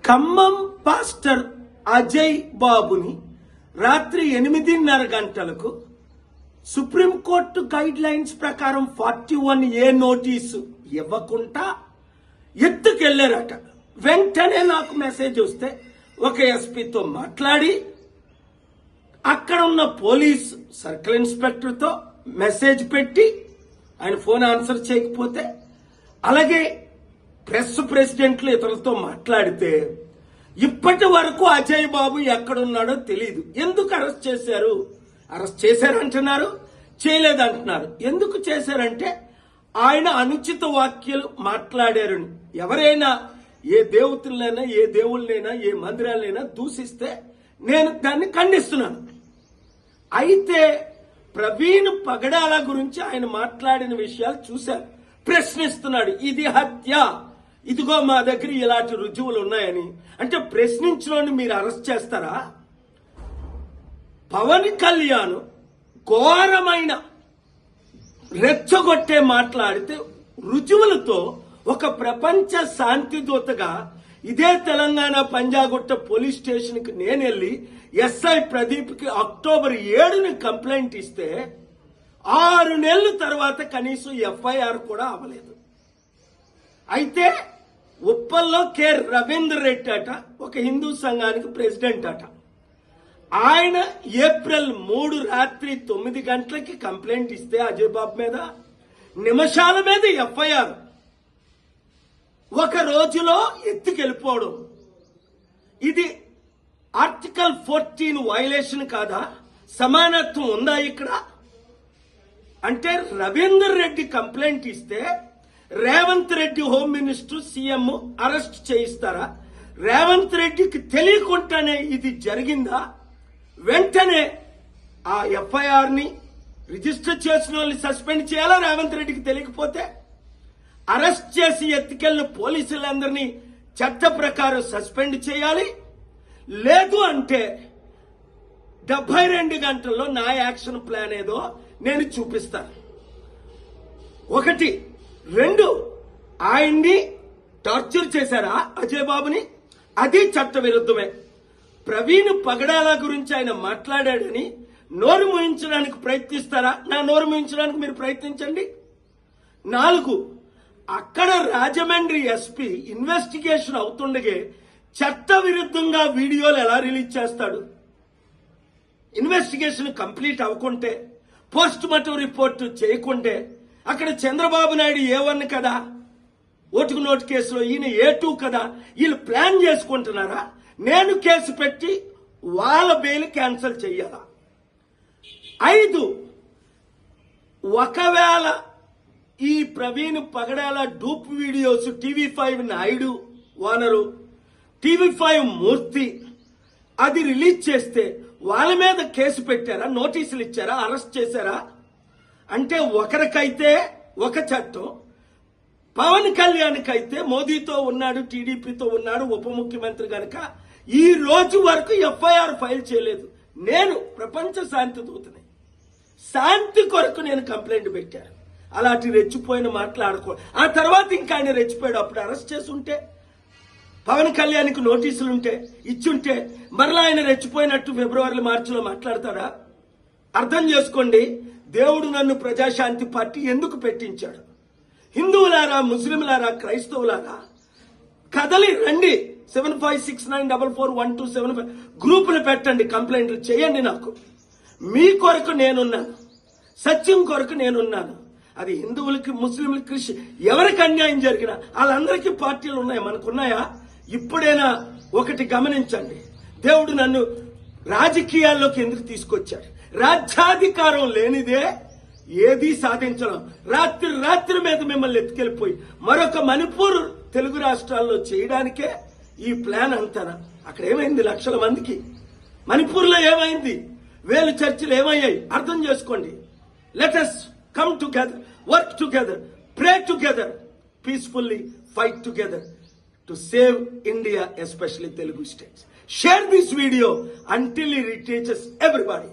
Khammam pastor Ajay బాబుని రాత్రి 8:30 గంటలకు సుప్రీంకోర్టు గైడ్ లైన్స్ ప్రకారం 41A నోటీసు ఇవ్వకుండా ఎత్తుకెళ్లారట. వెంటనే నాకు మెసేజ్ వస్తే ఒక ఎస్పీతో మాట్లాడి అక్కడ ఉన్న పోలీస్ సర్కిల్ ఇన్స్పెక్టర్తో మెసేజ్ పెట్టి ఆయన ఫోన్ ఆన్సర్ చేయకపోతే, అలాగే ప్రెసిడెంట్లు ఇతరులతో మాట్లాడితే ఇప్పటి వరకు అజయ్ బాబు ఎక్కడున్నాడో తెలియదు. ఎందుకు అరెస్ట్ చేశారు? అరెస్ట్ చేశారంటున్నారు, చేయలేదంటున్నారు. ఎందుకు చేశారంటే ఆయన అనుచిత వాక్యాలు మాట్లాడారని. ఎవరైనా ఏ దేవతలైనా ఏ దేవుళ్ళైనా ఏ మందిరాలైనా దూషిస్తే నేను దాన్ని ఖండిస్తున్నాను. అయితే ప్రవీణ్ పగడాల గురించి ఆయన మాట్లాడిన విషయాలు చూశారు. ప్రశ్నిస్తున్నాడు, ఇది హత్య, ఇదిగో మా దగ్గర ఇలాంటి రుజువులు ఉన్నాయని. అంటే ప్రశ్నించడాన్ని మీరు అరెస్ట్ చేస్తారా? పవన్ కళ్యాణ్ ఘోరమైన రెచ్చగొట్టే మాట్లాడితే రుజువులతో ఒక ప్రపంచ శాంతి దూతగా ఇదే తెలంగాణ పంజాగుట్ట పోలీస్ స్టేషన్ కి నేను వెళ్లి ఎస్ఐ ప్రదీప్ కి అక్టోబర్ 7ని కంప్లైంట్ ఇస్తే 6 నెలల తర్వాత కనీసం ఎఫ్ఐఆర్ కూడా అవ్వలేదు. అయితే ఉప్పల్లో కె రవీందర్ రెడ్డి అట, ఒక హిందూ సంఘానికి ప్రెసిడెంట్ అట. ఆయన ఏప్రిల్ 3 రాత్రి 9 గంటలకి కంప్లైంట్ ఇస్తే అజయ్ బాబు మీద నిమిషాల మీద ఎఫ్ఐఆర్. ఒక రోజులో ఎత్తుకెళ్ళిపోవడం. ఇది ఆర్టికల్ 14 వైలేషన్ కాదా? సమానత్వం ఉందా ఇక్కడ? అంటే రవీందర్ రెడ్డి కంప్లైంట్ ఇస్తే Revanth Reddy home minister CM arrest చేయిస్తారా? రేవంత్ రెడ్డికి తెలియకుండానే ఇది జరిగిందా? వెంటనే ఆ ఎఫ్ఐఆర్ ని రిజిస్టర్ చేసిన వాళ్ళని సస్పెండ్ చేయాలా? రేవంత్ రెడ్డికి తెలియకపోతే అరెస్ట్ చేసి ఎత్తుకెళ్లిన పోలీసులందరినీ చట్ట ప్రకారం సస్పెండ్ చేయాలి. లేదు అంటే 72 గంటల్లో నా యాక్షన్ ప్లాన్ ఏదో నేను చూపిస్తాను. 1, 2 ఆయన్ని టార్చర్ చేశారా అజయ్ బాబుని? అది చట్ట విరుద్ధమే. ప్రవీణ్ పగడాల గురించి ఆయన మాట్లాడాడని నోరు మూయించడానికి ప్రయత్నిస్తారా? నా నోరు మూయించడానికి మీరు ప్రయత్నించండి. 4, అక్కడ రాజమండ్రి ఎస్పీ ఇన్వెస్టిగేషన్ అవుతుండగే చట్ట విరుద్ధంగా వీడియోలు ఎలా రిలీజ్ చేస్తాడు? ఇన్వెస్టిగేషన్ కంప్లీట్ అవ్వకుంటే, పోస్ట్ మార్టం రిపోర్ట్ చేయకుంటే, అక్కడ చంద్రబాబు నాయుడు A1 కదా, ఓటుకు నోటు కేసులో ఈయన A2 కదా, వీళ్ళు ప్లాన్ చేసుకుంటున్నారా? నేను కేసు పెట్టి వాళ్ళ బెయిల్ క్యాన్సిల్ చెయ్యాలా? 5, ఒకవేళ ఈ Praveen Pagadala dupe videos TV5 Naidu owner, TV5 Murthy అది రిలీజ్ చేస్తే వాళ్ళ మీద కేసు పెట్టారా? నోటీసులు ఇచ్చారా? అరెస్ట్ చేశారా? అంటే ఒకరికైతే ఒక చట్టం, పవన్ కళ్యాణ్కి అయితే మోదీతో ఉన్నాడు, టీడీపీతో ఉన్నాడు, ఉప ముఖ్యమంత్రి గనక ఈ రోజు వరకు ఎఫ్ఐఆర్ ఫైల్ చేయలేదు. నేను ప్రపంచ శాంతి దూతని, శాంతి కొరకు నేను కంప్లైంట్ పెట్టాను. అలాంటి రెచ్చిపోయిన మాట్లాడుకో. ఆ తర్వాత ఇంకా ఆయన రెచ్చిపోయాడు. అప్పుడు అరెస్ట్ చేసి ఉంటే, పవన్ కళ్యాణ్కి నోటీసులుంటే ఇచ్చుంటే మరలా ఆయన రెచ్చిపోయినట్టు ఫిబ్రవరి మార్చిలో మాట్లాడతాడా? అర్థం చేసుకోండి. దేవుడు నన్ను ప్రజాశాంతి పార్టీ ఎందుకు పెట్టించాడు? హిందువులారా, ముస్లింలారా, క్రైస్తవులారా కదలి రండి. 7569441275 గ్రూపులు పెట్టండి, కంప్లైంట్లు చేయండి. నాకు మీ కొరకు నేనున్నాను, సత్యం కొరకు నేనున్నాను. అది హిందువులకి, ముస్లింలకి, క్రిస్టియన్ ఎవరికి అన్యాయం జరిగినా వాళ్ళందరికీ పార్టీలు ఉన్నాయి, మనకున్నాయా? ఇప్పుడైనా ఒకటి గమనించండి. దేవుడు నన్ను రాజకీయాల్లోకి ఎందుకు తీసుకొచ్చాడు? రాజ్యాధికారం లేనిదే ఏదీ సాధించడం. రాత్రి మీద మిమ్మల్ని ఎత్తుకెళ్ళిపోయి మరొక మణిపూర్ తెలుగు రాష్ట్రాల్లో చేయడానికే ఈ ప్లాన్ అంతా. అక్కడ ఏమైంది? లక్షల మందికి. మణిపూర్లో ఏమైంది? 1000 చర్చిలు ఏమయ్యాయి? అర్థం చేసుకోండి. Let us come together, work together, pray together, peacefully fight together to save India, especially Telugu states. Share this video until it reaches everybody.